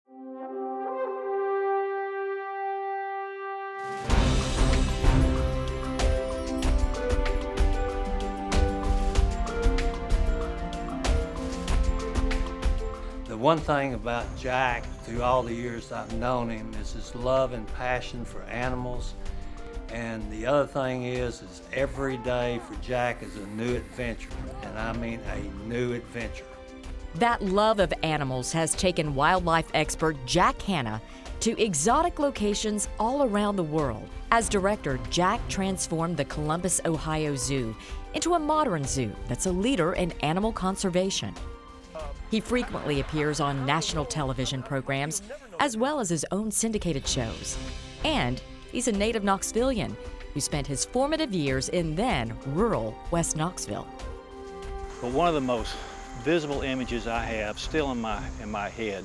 The one thing about Jack, through all the years I've known him, is his love and passion for animals. And the other thing is every day for Jack is a new adventure, and I mean a new adventure. That love of animals has taken wildlife expert Jack Hanna to exotic locations all around the world. As director, Jack transformed the Columbus, Ohio Zoo into a modern zoo that's a leader in animal conservation. He frequently appears on national television programs, as well as his own syndicated shows. And he's a native Knoxvillian who spent his formative years in then rural West Knoxville. But one of the most visible images I have still in my head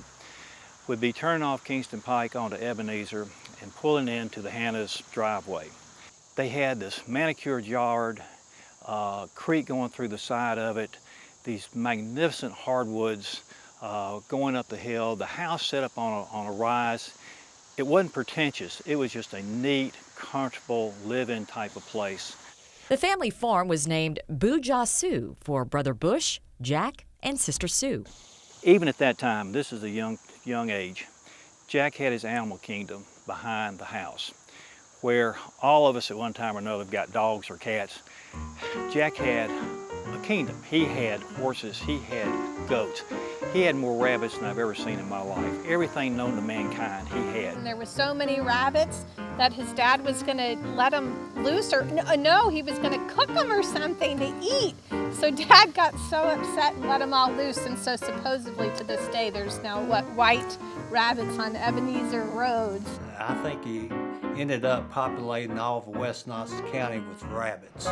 would be turning off Kingston Pike onto Ebenezer and pulling into the Hanna's driveway. They had this manicured yard, creek going through the side of it, these magnificent hardwoods going up the hill, the house set up on a rise. It wasn't pretentious, it was just a neat, comfortable, live-in type of place. The family farm was named Booja Sioux for Brother Bush, Jack, and Sister Sue. Even at that time, this is a young age, Jack had his animal kingdom behind the house, where all of us at one time or another have got dogs or cats. Jack had a kingdom. He had horses, he had goats. He had more rabbits than I've ever seen in my life. Everything known to mankind, he had. And there were so many rabbits that his dad was going to let them loose, or no, he was going to cook them or something to eat. So Dad got so upset and let them all loose, and so supposedly to this day there's now white rabbits on Ebenezer roads. I think he ended up populating all of West Knox County with rabbits.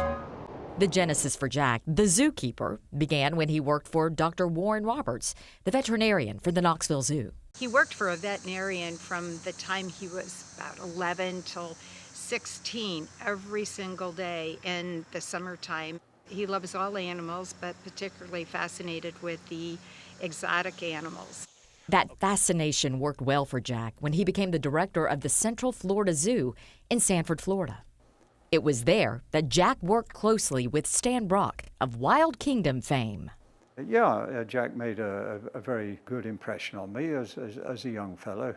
The genesis for Jack, the zookeeper, began when he worked for Dr. Warren Roberts, the veterinarian for the Knoxville Zoo. He worked for a veterinarian from the time he was about 11 till 16, every single day in the summertime. He loves all animals, but particularly fascinated with the exotic animals. That fascination worked well for Jack when he became the director of the Central Florida Zoo in Sanford, Florida. It was there that Jack worked closely with Stan Brock of Wild Kingdom fame. Yeah, Jack made a very good impression on me as a young fellow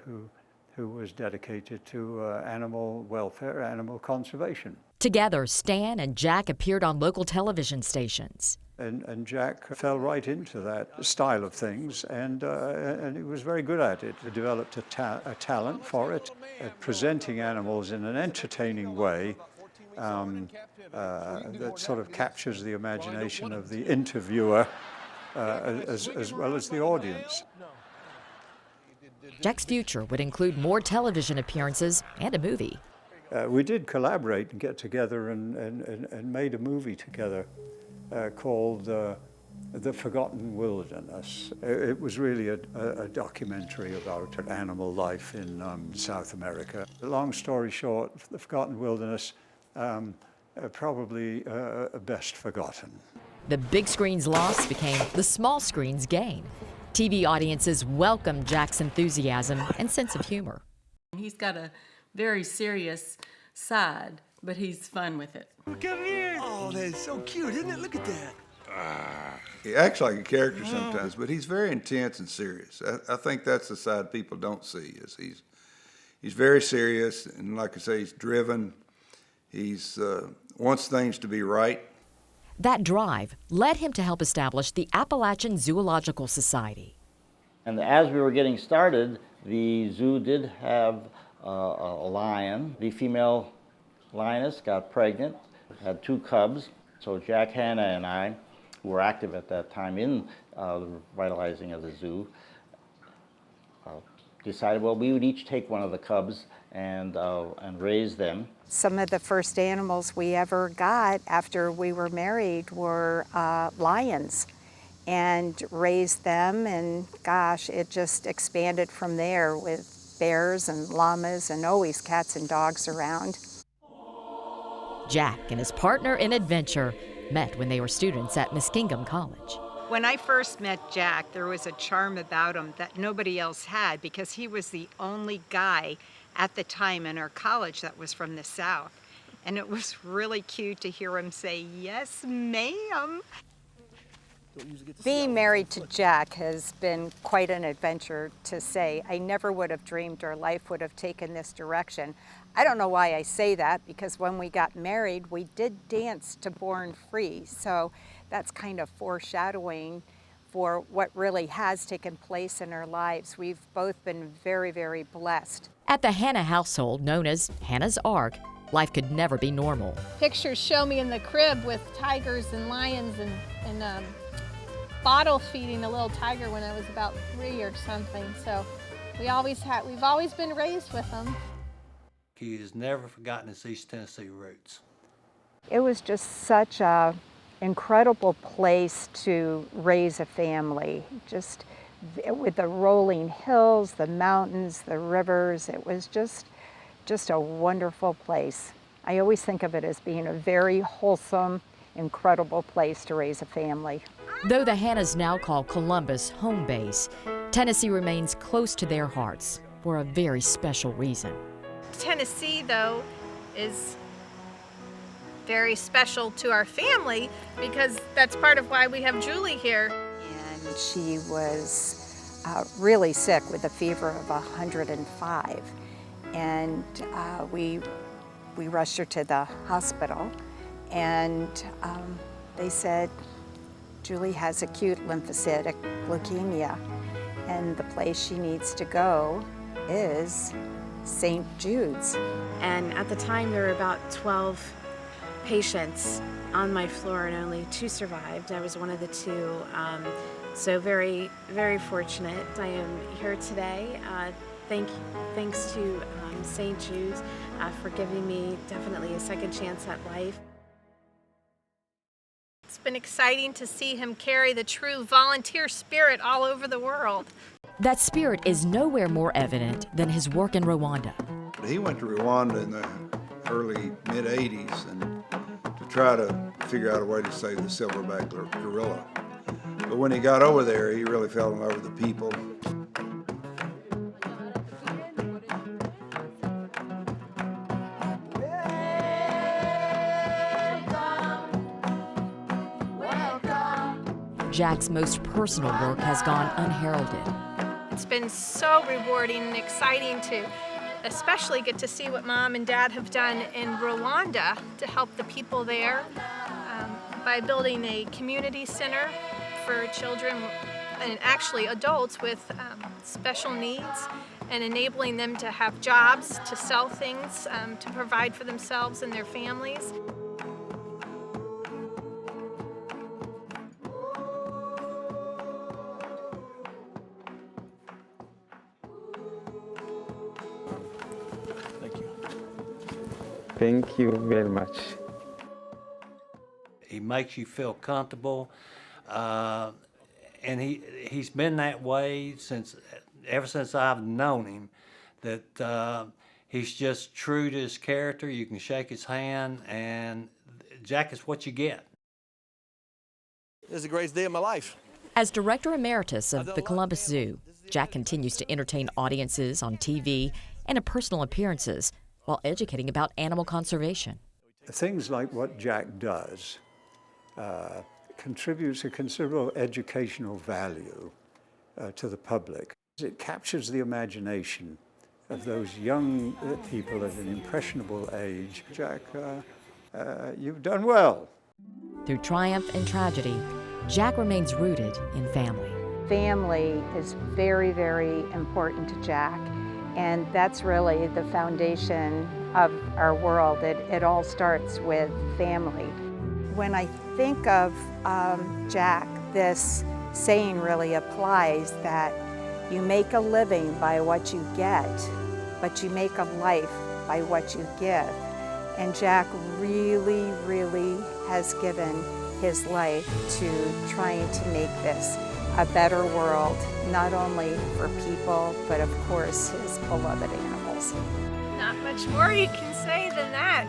who was dedicated to animal welfare, animal conservation. Together, Stan and Jack appeared on local television stations. And Jack fell right into that style of things, and he was very good at it. He developed a talent for it, at presenting animals in an entertaining way that sort of captures the imagination of the interviewer as well as the audience. Jack's future would include more television appearances and a movie. We did collaborate and get together and made a movie together called The Forgotten Wilderness. It was really a documentary about animal life in South America. Long story short, The Forgotten Wilderness, probably best forgotten. The big screen's loss became the small screen's gain. TV audiences welcomed Jack's enthusiasm and sense of humor. He's got a very serious side, but he's fun with it. Come here. Oh, that's so cute, isn't it? Look at that. He acts like a character sometimes, but he's very intense and serious. I think that's the side people don't see. Is he's very serious, and like I say, he's driven. He's wants things to be right. That drive led him to help establish the Appalachian Zoological Society. And as we were getting started, the zoo did have a lion. The female lioness got pregnant, had 2 cubs. So Jack Hanna and I, who were active at that time in the revitalizing of the zoo, decided, well, we would each take one of the cubs and raise them. Some of the first animals we ever got after we were married were lions, and raised them, and gosh, it just expanded from there with bears and llamas and always cats and dogs around. Jack and his partner in adventure met when they were students at Muskingum College. When I first met Jack, there was a charm about him that nobody else had because he was the only guy at the time in our college that was from the South. And it was really cute to hear him say, "Yes, ma'am." Being married to Jack has been quite an adventure, to say. I never would have dreamed our life would have taken this direction. I don't know why I say that, because when we got married, we did dance to Born Free. So that's kind of foreshadowing for what really has taken place in our lives. We've both been very, very blessed. At the Hanna household, known as Hanna's Ark, life could never be normal. Pictures show me in the crib with tigers and lions and bottle feeding a little tiger when I was about 3 or something. So we've always been raised with them. He has never forgotten his East Tennessee roots. It was just such an incredible place to raise a family. Just with the rolling hills, the mountains, the rivers, it was just a wonderful place. I always think of it as being a very wholesome, incredible place to raise a family. Though the Hannas now call Columbus home base, Tennessee remains close to their hearts for a very special reason. Tennessee, though, is very special to our family because that's part of why we have Julie here. And she was really sick with a fever of 105. And we rushed her to the hospital, and they said, Julie has acute lymphocytic leukemia, and the place she needs to go is St. Jude's. And at the time, there were about 12 patients on my floor, and only 2 survived. I was one of the 2. So very, very fortunate. I am here today. Thanks to St. Jude's for giving me definitely a second chance at life. It's been exciting to see him carry the true volunteer spirit all over the world. That spirit is nowhere more evident than his work in Rwanda. He went to Rwanda in the early, mid-'80s and to try to figure out a way to save the silverback gorilla. But when he got over there, he really fell in love with the people. Jack's most personal work has gone unheralded. It's been so rewarding and exciting to especially get to see what Mom and Dad have done in Rwanda to help the people there by building a community center for children and actually adults with special needs, and enabling them to have jobs, to sell things, to provide for themselves and their families. Thank you very much. He makes you feel comfortable, and he's been that way ever since I've known him. That he's just true to his character. You can shake his hand, and Jack is what you get. This is the greatest day of my life. As Director Emeritus of the Columbus Zoo, Jack continues to entertain audiences on TV and in personal appearances while educating about animal conservation. Things like what Jack does contributes a considerable educational value to the public. It captures the imagination of those young people at an impressionable age. Jack, you've done well. Through triumph and tragedy, Jack remains rooted in family. Family is very, very important to Jack, and that's really the foundation of our world. It all starts with family. When I think of Jack, this saying really applies, that you make a living by what you get, but you make a life by what you give. And Jack really, really has given his life to trying to make this a better world, not only for people, but of course his beloved animals. Not much more you can say than that.